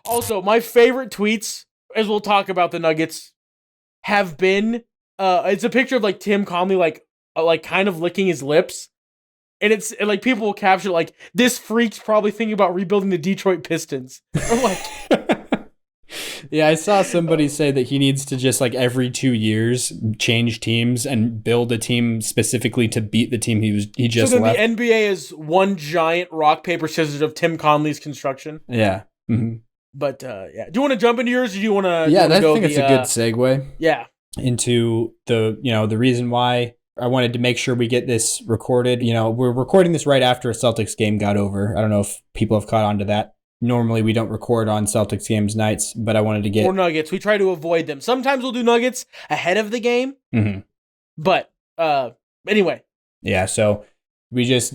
Also, my favorite tweets, as we'll talk about the Nuggets, have been it's a picture of like Tim Conley like kind of licking his lips. And like people will capture like this freak's probably thinking about rebuilding the Detroit Pistons. Or like Yeah, I saw somebody say that he needs to just like every 2 years change teams and build a team specifically to beat the team he just so then left. the NBA is one giant rock paper scissors of Tim Conley's construction. Yeah. Mm-hmm. But yeah, do you want to jump into yours? Or do you want to? Yeah, I go think it's a good segue Yeah, into the reason why I wanted to make sure we get this recorded. We're recording this right after a Celtics game got over. I don't know if people have caught on to that. Normally we don't record on Celtics games nights, but I wanted to get... Or Nuggets. We try to avoid them. Sometimes we'll do Nuggets ahead of the game. Mm-hmm. But anyway. Yeah, so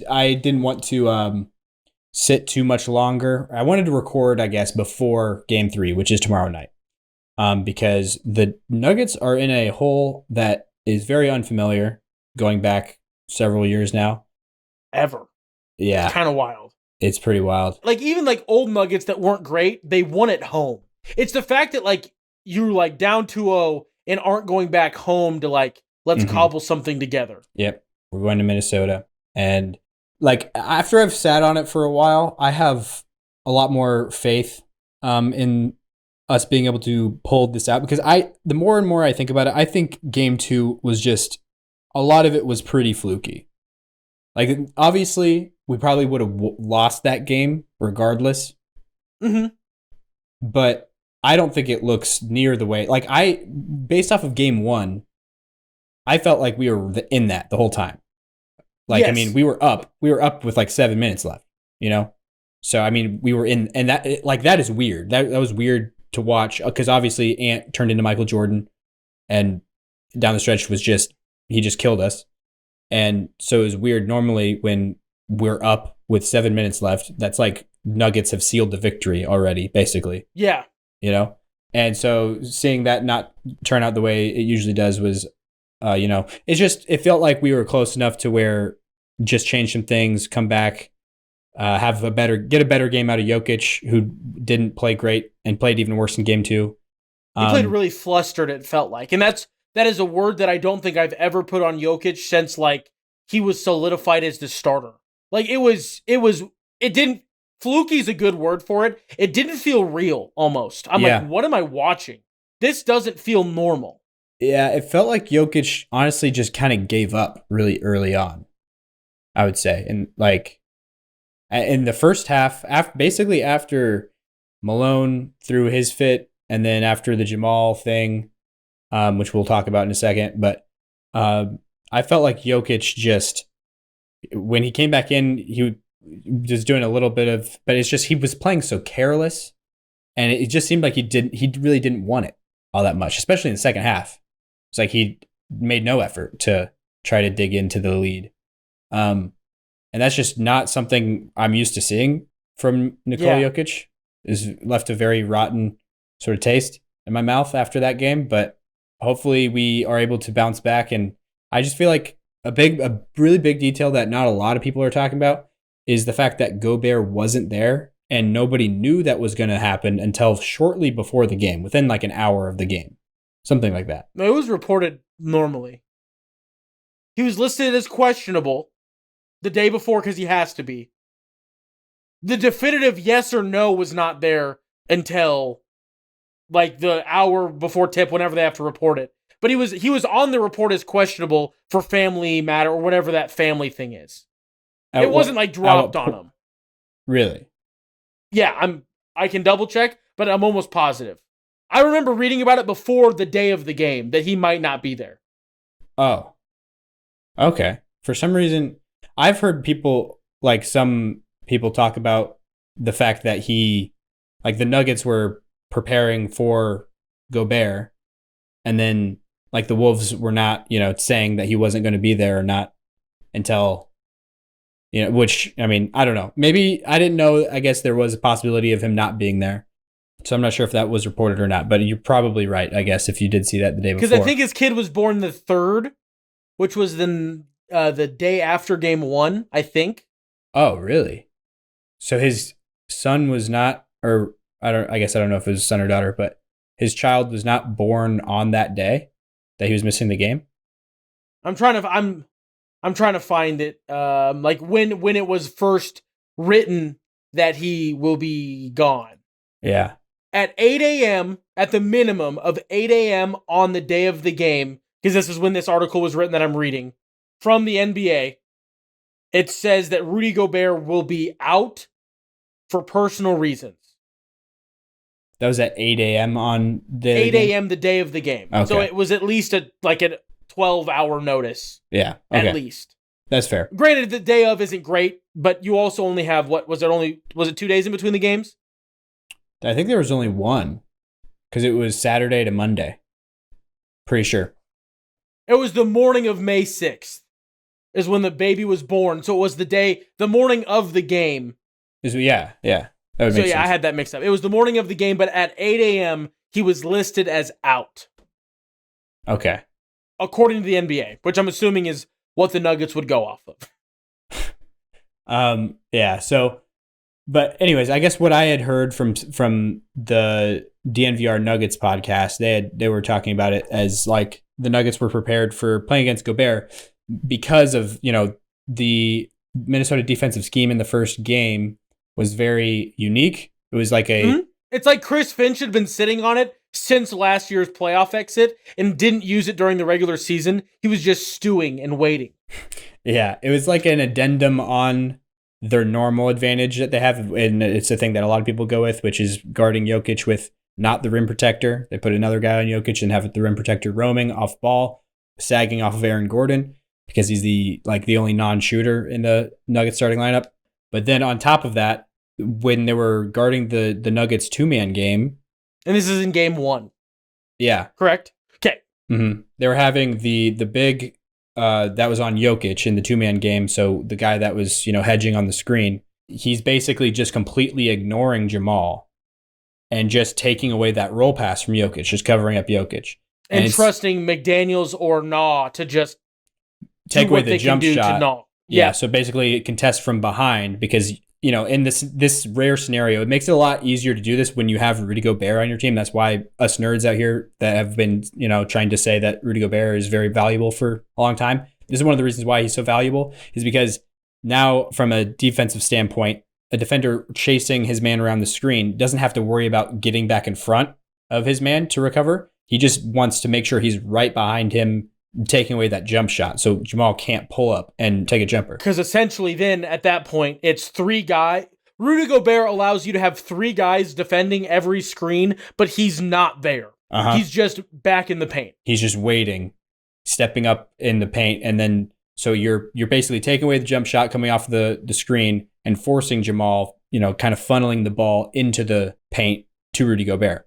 I didn't want to sit too much longer. I wanted to record, I guess, before Game 3, which is tomorrow night. Because the Nuggets are in a hole that is very unfamiliar, going back several years now. Ever. Yeah. It's kind of wild. It's pretty wild. Like, even like old Nuggets that weren't great, they won at home. It's the fact that like you're like down 2-0 and aren't going back home to like, let's cobble something together. Yep. We're going to Minnesota. And like after I've sat on it for a while, I have a lot more faith in us being able to pull this out, because the more and more I think about it, I think Game 2 was just, a lot of it was pretty fluky. Like, obviously, we probably would have lost that game regardless. Mm-hmm. But I don't think it looks near the way... Like, based off of Game 1, I felt like we were in that the whole time. Like, yes. I mean, we were up with like 7 minutes left, So, I mean, we were in... And that is weird. That was weird to watch, because obviously Ant turned into Michael Jordan, and down the stretch he just killed us. And so it was weird. Normally when we're up with 7 minutes left, that's like Nuggets have sealed the victory already, basically. Yeah. And so seeing that not turn out the way it usually does was, it felt like we were close enough to where just change some things, come back, get a better game out of Jokic, who didn't play great and played even worse in Game 2. He played really flustered, it felt like. And that is a word that I don't think I've ever put on Jokic since like he was solidified as the starter. Like fluky's a good word for it. It didn't feel real almost. I'm like, what am I watching? This doesn't feel normal. Yeah, it felt like Jokic honestly just kind of gave up really early on, I would say. And like in the first half, after Malone threw his fit, and then after the Jamal thing, which we'll talk about in a second. But I felt like Jokic just, when he came back in, he was doing a little bit of, but it's just he was playing so careless, and it just seemed like he really didn't want it all that much, especially in the second half. It's like he made no effort to try to dig into the lead. And that's just not something I'm used to seeing from Nikola Jokic. Is left a very rotten sort of taste in my mouth after that game, but hopefully we are able to bounce back. And I just feel like a really big detail that not a lot of people are talking about is the fact that Gobert wasn't there, and nobody knew that was going to happen until shortly before the game, within like an hour of the game. Something like that. No, it was reported normally. He was listed as questionable the day before because he has to be. The definitive yes or no was not there until like the hour before tip, whenever they have to report it. But he was on the report as questionable for family matter or whatever that family thing is. It wasn't like dropped on him. Really? Yeah, I can double check, but I'm almost positive. I remember reading about it before the day of the game that he might not be there. Oh. Okay. For some reason, I've heard some people talk about the fact that the Nuggets were preparing for Gobert, and then like the Wolves were not, saying that he wasn't going to be there or not until, which, I mean, I don't know. Maybe I didn't know. I guess there was a possibility of him not being there. So I'm not sure if that was reported or not, but you're probably right, I guess, if you did see that the day before. Because I think his kid was born the 3rd, which was the day after Game 1, I think. Oh, really? So his son was not, or I guess I don't know if it was son or daughter, but his child was not born on that day that he was missing the game. I'm trying to find it. Like when it was first written that he will be gone. Yeah. At 8 a.m., at the minimum of 8 a.m. on the day of the game, because this is when this article was written that I'm reading, from the NBA, it says that Rudy Gobert will be out for personal reasons. That was at 8 a.m. on the 8 game? a.m. the day of the game. Okay. So it was at least a 12-hour notice. Yeah. Okay. At least. That's fair. Granted, the day of isn't great, but you also only have, was it 2 days in between the games? I think there was only one because it was Saturday to Monday. Pretty sure. It was the morning of May 6th is when the baby was born. So it was the morning of the game. Yeah. That would So make yeah, sense. I had that mixed up. It was the morning of the game, but at 8 a.m., he was listed as out. Okay. According to the NBA, which I'm assuming is what the Nuggets would go off of. Yeah. So, but anyways, I guess what I had heard from the DNVR Nuggets podcast, they were talking about it as like the Nuggets were prepared for playing against Gobert because of, the Minnesota defensive scheme in the first game was very unique. It was like It's like Chris Finch had been sitting on it since last year's playoff exit and didn't use it during the regular season. He was just stewing and waiting. Yeah, it was like an addendum on their normal advantage that they have, and it's a thing that a lot of people go with, which is guarding Jokic with not the rim protector. They put another guy on Jokic and have the rim protector roaming off ball, sagging off of Aaron Gordon because he's the only non-shooter in the Nuggets starting lineup. But then on top of that, when they were guarding the Nuggets 2-man game, and this is in game 1. Yeah, correct. Okay. Mm-hmm. They were having the big that was on Jokic in the 2-man game. So the guy that was, hedging on the screen, he's basically just completely ignoring Jamal and just taking away that roll pass from Jokic, just covering up Jokic. And trusting McDaniels or Nah to just take away the jump shot. Nah. Yeah. So basically contest from behind because, in this rare scenario, it makes it a lot easier to do this when you have Rudy Gobert on your team. That's why us nerds out here that have been, trying to say that Rudy Gobert is very valuable for a long time. This is one of the reasons why he's so valuable is because now from a defensive standpoint, a defender chasing his man around the screen doesn't have to worry about getting back in front of his man to recover. He just wants to make sure he's right behind him, taking away that jump shot so Jamal can't pull up and take a jumper. Because essentially then at that point, it's 3 guys. Rudy Gobert allows you to have 3 guys defending every screen, but he's not there. Uh-huh. He's just back in the paint. He's just waiting, stepping up in the paint, and then so you're basically taking away the jump shot coming off the screen and forcing Jamal, kind of funneling the ball into the paint to Rudy Gobert.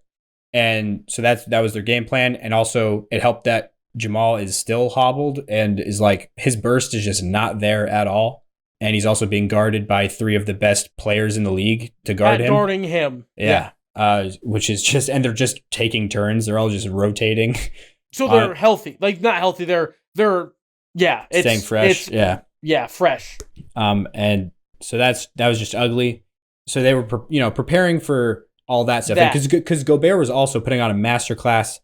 And so that was their game plan. And also it helped that Jamal is still hobbled and is like his burst is just not there at all. And he's also being guarded by 3 of the best players in the league to guard him. Guarding him. Yeah. Which is just, and they're just taking turns. They're all just rotating. So they're healthy. Like not healthy. They're staying fresh. Yeah, fresh. And so that was just ugly. So they were, preparing for all that stuff. Because Gobert was also putting on a masterclass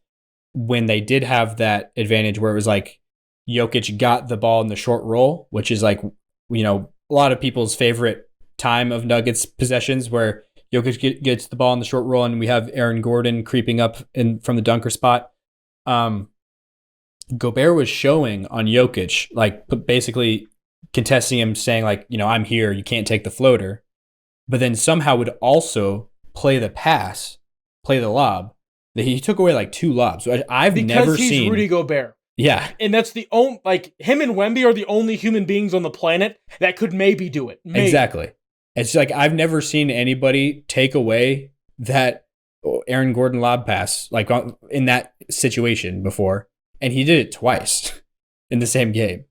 when they did have that advantage where it was like Jokic got the ball in the short roll, which is like, a lot of people's favorite time of Nuggets possessions where Jokic gets the ball in the short roll and we have Aaron Gordon creeping up from the dunker spot. Gobert was showing on Jokic, like basically contesting him, saying like, I'm here, you can't take the floater, but then somehow would also play the pass, play the lob. He took away like 2 lobs. I've never seen. Because he's Rudy Gobert. Yeah. And that's the only, him and Wemby are the only human beings on the planet that could maybe do it. Maybe. Exactly. It's like I've never seen anybody take away that Aaron Gordon lob pass like in that situation before. And he did it twice in the same game.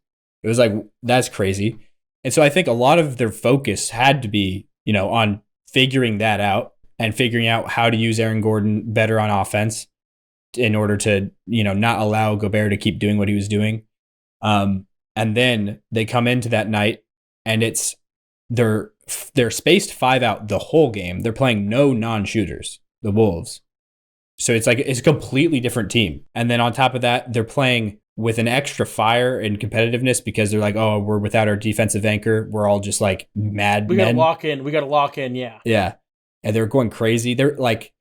It was like, that's crazy. And so I think a lot of their focus had to be, on figuring that out and figuring out how to use Aaron Gordon better on offense in order to, not allow Gobert to keep doing what he was doing. And then they come into that night and it's they're spaced 5 out the whole game. They're playing no non-shooters, the Wolves. So it's a completely different team. And then on top of that, they're playing with an extra fire and competitiveness because they're like, oh, we're without our defensive anchor. We're all just like mad men. We got to lock in. Yeah. Yeah. And they're going crazy. They're like,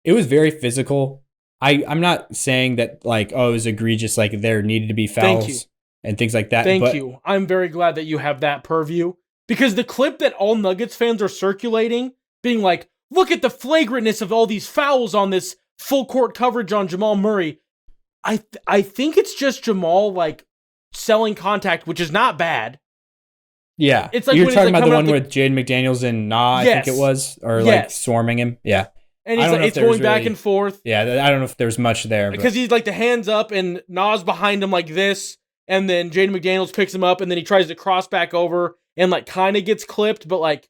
it was very physical. I'm not saying that like, oh, it was egregious. Like there needed to be fouls and things like that. Thank you. I'm very glad that you have that purview because the clip that all Nuggets fans are circulating being like, look at the flagrantness of all these fouls on this full court coverage on Jamal Murray. I think it's just Jamal like selling contact, which is not bad. Yeah, it's like you're talking like about the one with Jaden McDaniels and I think it was, or like swarming him. Yeah, and he's like, it's going back and forth. Yeah, I don't know if there's much there because he's like the hands up and Nas behind him like this, and then Jaden McDaniels picks him up and then he tries to cross back over and like kind of gets clipped, but like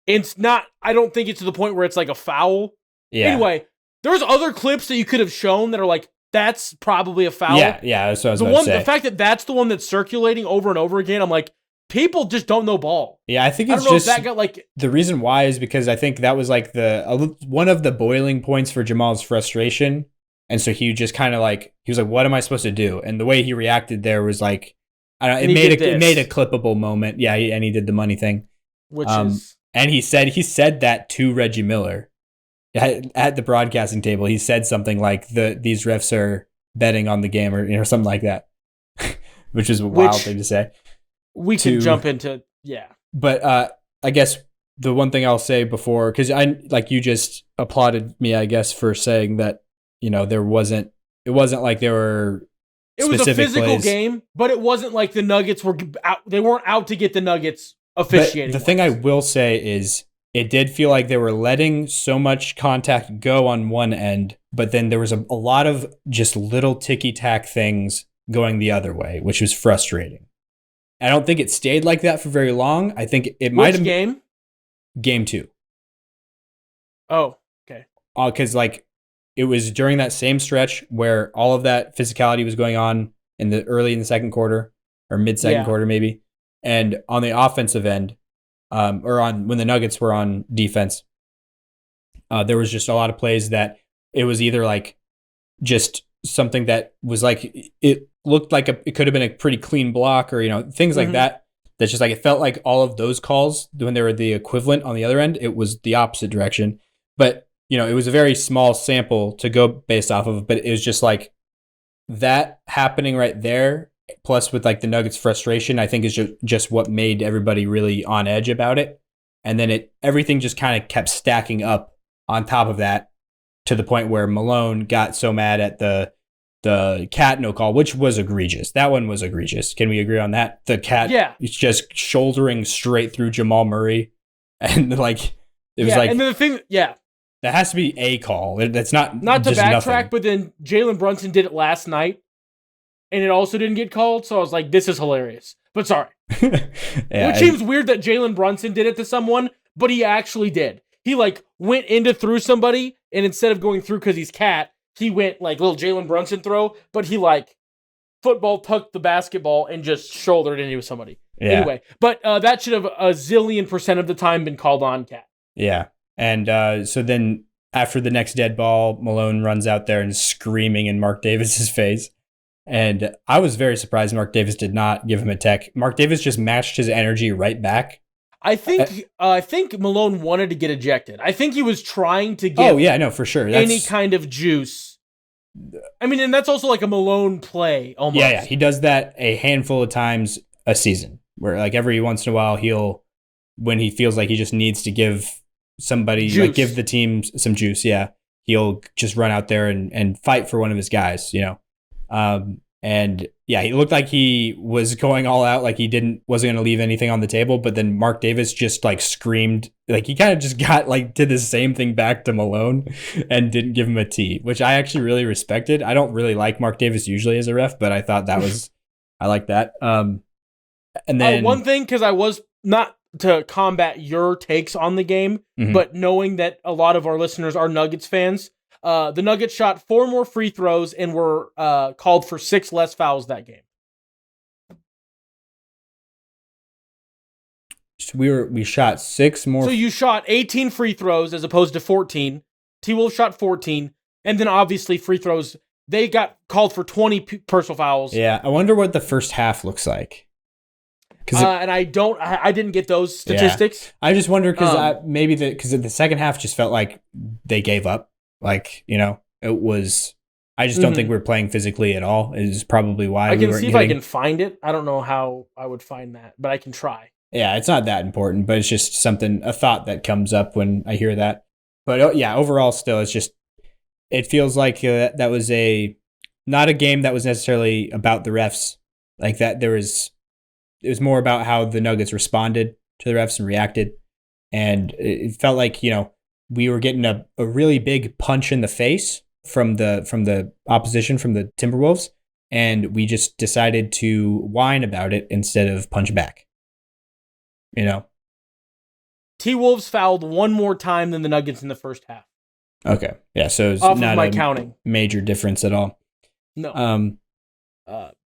it's not. I don't think it's to the point where it's like a foul. Yeah. Anyway, there's other clips that you could have shown that are like, that's probably a foul. Yeah, that's what I was about to say. The fact that that's the one that's circulating over and over again, I'm like, people just don't know ball. Yeah, I think it's just that got like the reason why is because I think that was like one of the boiling points for Jamal's frustration, and so he just kind of like he was like, "What am I supposed to do?" And the way he reacted there was like, I don't know, it made a clippable moment. Yeah, and he did the money thing, which is, and he said that to Reggie Miller. At the broadcasting table, he said something like these refs are betting on the game or something like that, which is a wild thing to say. We can jump into, But I guess the one thing I'll say before, because you just applauded me, I guess, for saying that, it wasn't like there were it was a physical game, but it wasn't like the Nuggets were out. They weren't out to get the Nuggets officiating. But the thing I will say is, it did feel like they were letting so much contact go on one end, but then there was a lot of just little ticky-tack things going the other way, which was frustrating. I don't think it stayed like that for very long. I think it might have... game? Game 2. Oh, okay. Because it was during that same stretch where all of that physicality was going on early in the second quarter, or mid-second quarter maybe. And on the offensive end, when the Nuggets were on defense, there was just a lot of plays that it was either like just something that was like, it looked like it could have been a pretty clean block or, things like that. That's just like, it felt like all of those calls when they were the equivalent on the other end, it was the opposite direction. But, it was a very small sample to go based off of, but it was just like that happening right there. Plus with like the Nuggets frustration, I think is just what made everybody really on edge about it. And then everything just kind of kept stacking up on top of that to the point where Malone got so mad at the cat no call, which was egregious. That one was egregious. Can we agree on that? The cat is just shouldering straight through Jamal Murray. And like, it was like, and then the thing, that has to be a call. That's not to backtrack, but then Jalen Brunson did it last night. And it also didn't get called, so I was like, this is hilarious. But sorry. It seems weird that Jalen Brunson did it to someone, but he actually did. He, went through somebody, and instead of going through because he's cat, he went, little Jalen Brunson throw, but he, football tucked the basketball and just shouldered into somebody. Yeah. Anyway, but that should have a zillion % of the time been called on cat. Yeah. And so then after the next dead ball, Malone runs out there and is screaming in Mark Davis's face. And I was very surprised Mark Davis did not give him a tech. Mark Davis just matched his energy right back. I think Malone wanted to get ejected. I think he was trying to get for sure. Any kind of juice. I mean, and that's also like a Malone play almost. Yeah. He does that a handful of times a season where every once in a while when he feels like he just needs to give somebody, give the team some juice. Yeah. He'll just run out there and fight for one of his guys, And he looked like he was going all out, like he wasn't going to leave anything on the table. But then Mark Davis just screamed, he kind of just got did the same thing back to Malone and didn't give him a T, which I actually really respected. I don't really like Mark Davis usually as a ref, but I thought I like that. And then one thing, because I was not to combat your takes on the game, but knowing that a lot of our listeners are Nuggets fans. The Nuggets shot 4 more free throws and were called for 6 less fouls that game. we shot 6 more. So you shot 18 free throws as opposed to 14. T-Wolves shot 14. And then obviously free throws, they got called for 20 personal fouls. Yeah, I wonder what the first half looks like. And I didn't get those statistics. I just wonder because because the second half just felt like they gave up. Like, it was. I just don't think we were playing physically at all. Is probably why I can see if I can find it. I don't know how I would find that, but I can try. Yeah, it's not that important, but it's just a thought that comes up when I hear that. But overall, still, it's just it feels like that was not a game that was necessarily about the refs. Like that, it was more about how the Nuggets responded to the refs and reacted. And it felt like, we were getting a really big punch in the face from the opposition, from the Timberwolves. And we just decided to whine about it instead of punch back. T-Wolves fouled one more time than the Nuggets in the first half. Okay. Yeah. So it's off not of my a counting major difference at all. No.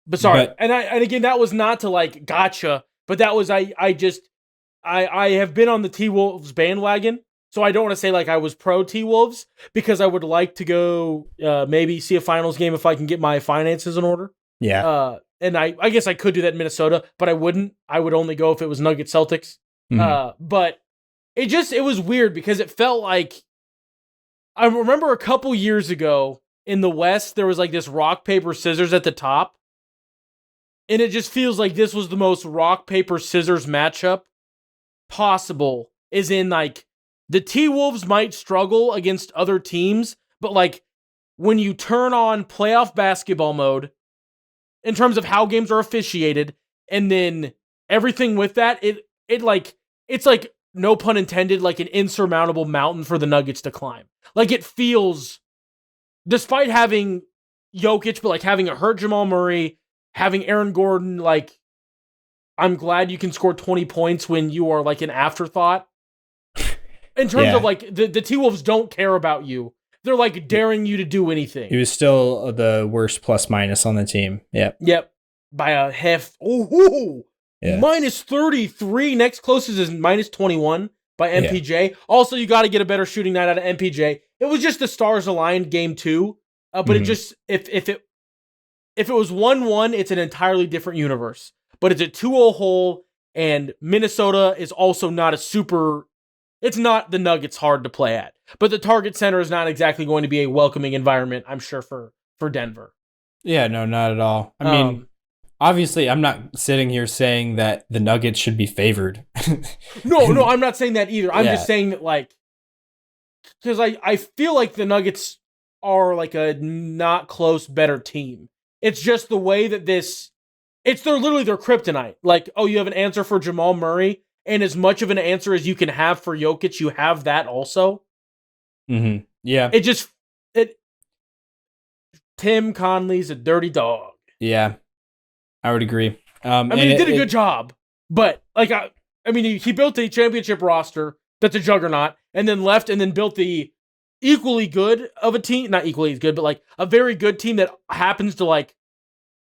But sorry, and again, that was not to like gotcha, but that was I have been on the T-Wolves bandwagon, so I don't want to say like I was pro T-Wolves because I would like to go maybe see a finals game if I can get my finances in order. Yeah. And I guess I could do that in Minnesota, but I wouldn't. I would only go if it was Nuggets Celtics. But it was weird because it felt like I remember a couple years ago in the West there was like this rock paper scissors at the top. And it just feels like this was the most rock, paper, scissors matchup possible. Is in like the T-Wolves might struggle against other teams, but like when you turn on playoff basketball mode, in terms of how games are officiated, and then everything with that, it's like no pun intended, like an insurmountable mountain for the Nuggets to climb. Like it feels, despite having Jokic, but like having a hurt Jamal Murray. Having Aaron Gordon, like, I'm glad you can score 20 points when you are, like, an afterthought. In terms of, like, the T-Wolves don't care about you. They're, like, daring you to do anything. He was still the worst plus-minus on the team. Yep. By a half. Ooh. Yeah. Minus 33. Next closest is minus 21 by MPJ. Yeah. Also, you got to get a better shooting night out of MPJ. It was just the stars aligned game 2. But it just, if it was 1-1, it's an entirely different universe. But it's a 2-0 hole, and Minnesota is also not it's not the Nuggets hard to play at. But the Target Center is not exactly going to be a welcoming environment, I'm sure, for Denver. Yeah, no, not at all. I mean, obviously, I'm not sitting here saying that the Nuggets should be favored. No, I'm not saying that either. I'm just saying that, like, because I feel like the Nuggets are like a not close, better team. It's just the way that it's literally their kryptonite. Like, oh, you have an answer for Jamal Murray, and as much of an answer as you can have for Jokic, you have that also. Mm-hmm. Yeah. Tim Conley's a dirty dog. Yeah, I would agree. I mean, he did a good job, but like, he built a championship roster that's a juggernaut, and then left and then built the equally good of a team, not equally as good, but like a very good team that happens to like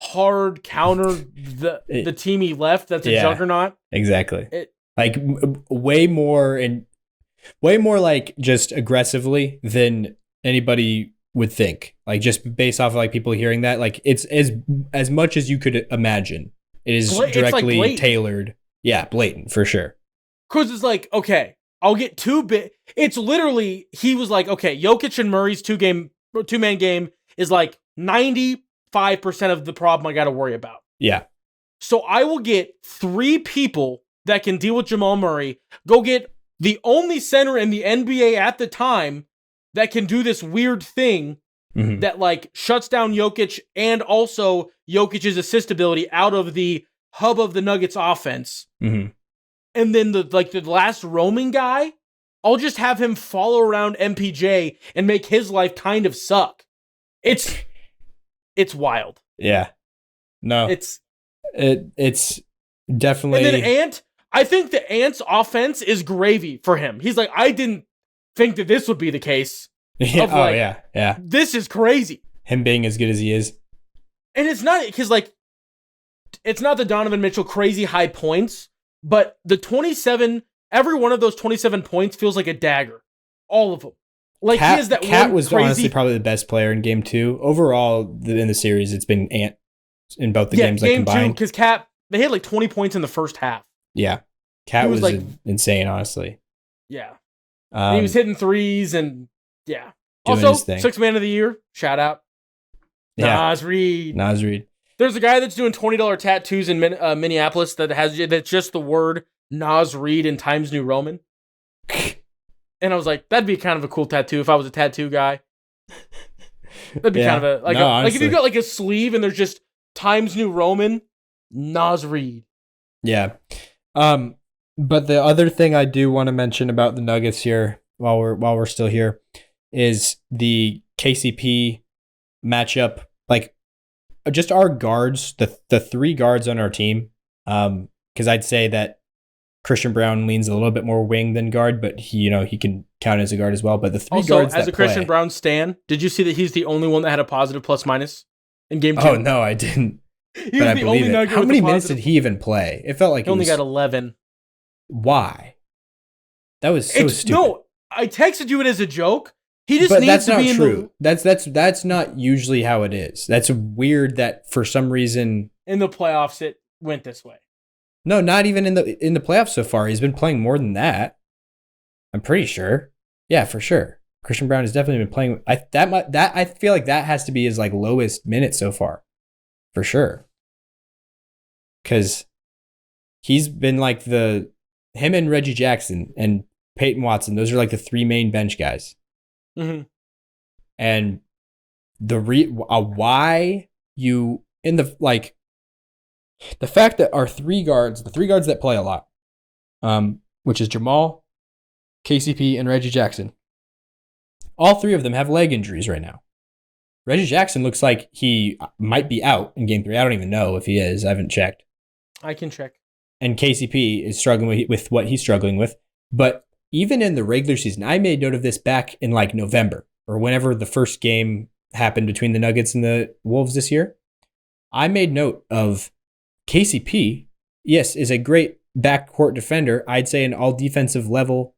hard counter the team he left. That's a juggernaut. Exactly. Way more like just aggressively than anybody would think. Like just based off of like people hearing that, like it's as much as you could imagine. It is directly like tailored. Yeah, blatant for sure. Cause it's like, okay, I'll get it's literally, he was like, okay, Jokic and Murray's two-man game is like 95% of the problem I got to worry about. Yeah. So I will get 3 people that can deal with Jamal Murray, go get the only center in the NBA at the time that can do this weird thing that like shuts down Jokic and also Jokic's assist ability out of the hub of the Nuggets offense. Mm-hmm. And then the last roaming guy, I'll just have him follow around MPJ and make his life kind of suck. It's wild. Yeah. No. It's definitely. And then I think the Ant's offense is gravy for him. He's like, I didn't think that this would be the case. Yeah. Yeah. This is crazy. Him being as good as he is. And it's not because like, it's not the Donovan Mitchell crazy high points, But the 27, every one of those 27 points feels like a dagger. All of them. Like Cat, he is that Cat one was crazy... honestly probably the best player in game 2. Overall, in the series, it's been Ant in both the games game combined. Because Cat, they had like 20 points in the first half. Yeah. Cat was like, insane, honestly. Yeah. He was hitting threes and yeah. Doing Also, his thing. 6th man of the year. Shout out. Yeah. Nas Reed. There's a guy that's doing $20 tattoos in Minneapolis that's just the word Nas Reed in Times New Roman. And I was like, that'd be kind of a cool tattoo if I was a tattoo guy. That'd be kind of like if you got like a sleeve and there's just Times New Roman, Nas Reed. Yeah. But the other thing I do want to mention about the Nuggets here while we're still here is the KCP matchup. Like just our guards, the 3 guards on our team. Because I'd say that Christian Braun leans a little bit more wing than guard, but he can count as a guard as well. But the 3 guards as a Christian Braun stan, did you see that he's the only one that had a positive plus minus in game 2? Oh no, I didn't. He was the only Nugget. How many minutes did he even play? It felt like he only got 11. Why? That was so stupid. No, I texted you it as a joke. He just needs to be in true. That's not usually how it is. That's weird that for some reason in the playoffs it went this way. No, not even in the playoffs so far. He's been playing more than that. I'm pretty sure. Yeah, for sure. Christian Braun has definitely been playing. I feel like that has to be his like lowest minute so far, for sure. Because he's been like him and Reggie Jackson and Peyton Watson. Those are like the 3 main bench guys. Mm-hmm. And why you in the like. The fact that our 3 guards, the 3 guards that play a lot, which is Jamal, KCP, and Reggie Jackson, all 3 of them have leg injuries right now. Reggie Jackson looks like he might be out in game 3. I don't even know if he is. I haven't checked. I can check. And KCP is struggling with what he's struggling with. But even in the regular season, I made note of this back in like November or whenever the first game happened between the Nuggets and the Wolves this year. I made note of KCP, yes, is a great backcourt defender. I'd say an all defensive level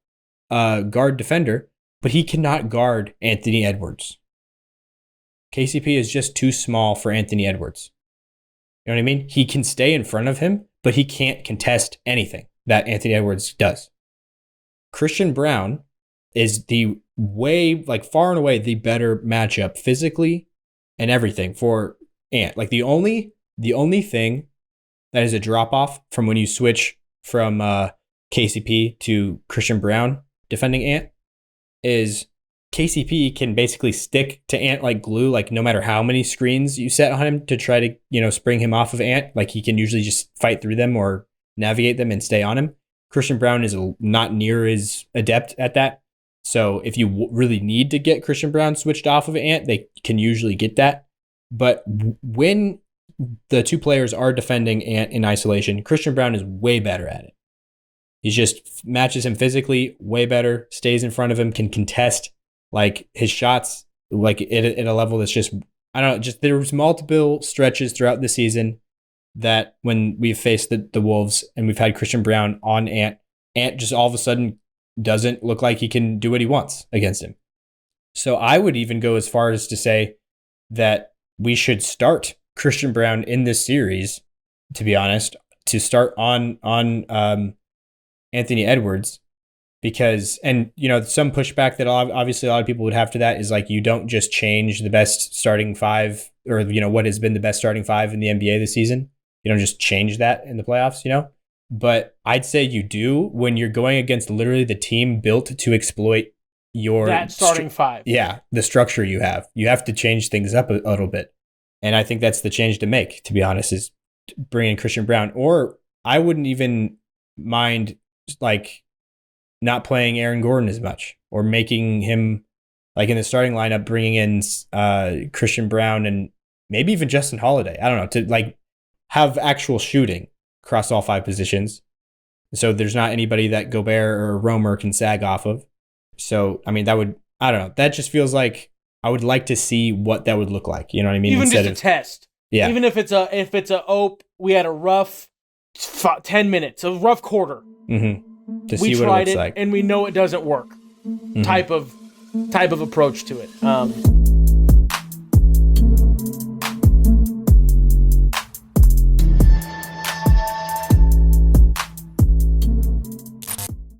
guard defender, but he cannot guard Anthony Edwards. KCP is just too small for Anthony Edwards. You know what I mean? He can stay in front of him, but he can't contest anything that Anthony Edwards does. Christian Braun is far and away the better matchup physically and everything for Ant. Like the only thing that is a drop-off from when you switch from KCP to Christian Braun defending Ant is KCP can basically stick to Ant like glue, like no matter how many screens you set on him to try to, spring him off of Ant. Like he can usually just fight through them or navigate them and stay on him. Christian Braun is not near as adept at that. So if you really need to get Christian Braun switched off of Ant, they can usually get that. But when the 2 players are defending Ant in isolation, Christian Braun is way better at it. He just matches him physically way better, stays in front of him, can contest like his shots like at a level that's just, I don't know, just there was multiple stretches throughout the season that when we've faced the Wolves and we've had Christian Braun on Ant just all of a sudden doesn't look like he can do what he wants against him. So I would even go as far as to say that we should start Christian Braun in this series, to be honest, to start on Anthony Edwards, because, and some pushback that obviously a lot of people would have to that is like, you don't just change the best starting 5 or what has been the best starting 5 in the NBA this season. You don't just change that in the playoffs, but I'd say you do when you're going against literally the team built to exploit that starting 5. Yeah, the structure you have. You have to change things up a little bit. And I think that's the change to make, to be honest, is bringing Christian Braun. Or I wouldn't even mind like not playing Aaron Gordon as much, or making him like in the starting lineup, bringing in Christian Braun and maybe even Justin Holiday. I don't know, to like have actual shooting across all 5 positions. So there's not anybody that Gobert or Romer can sag off of. So, I mean, I don't know. That just feels like I would like to see what that would look like. You know what I mean? Even just a test. Yeah. Even if it's a ope, we had a rough 10 minutes, a rough quarter. Mm-hmm. To We see what it tried looks it, like. and we know it doesn't work. Mhm. Type of approach to it.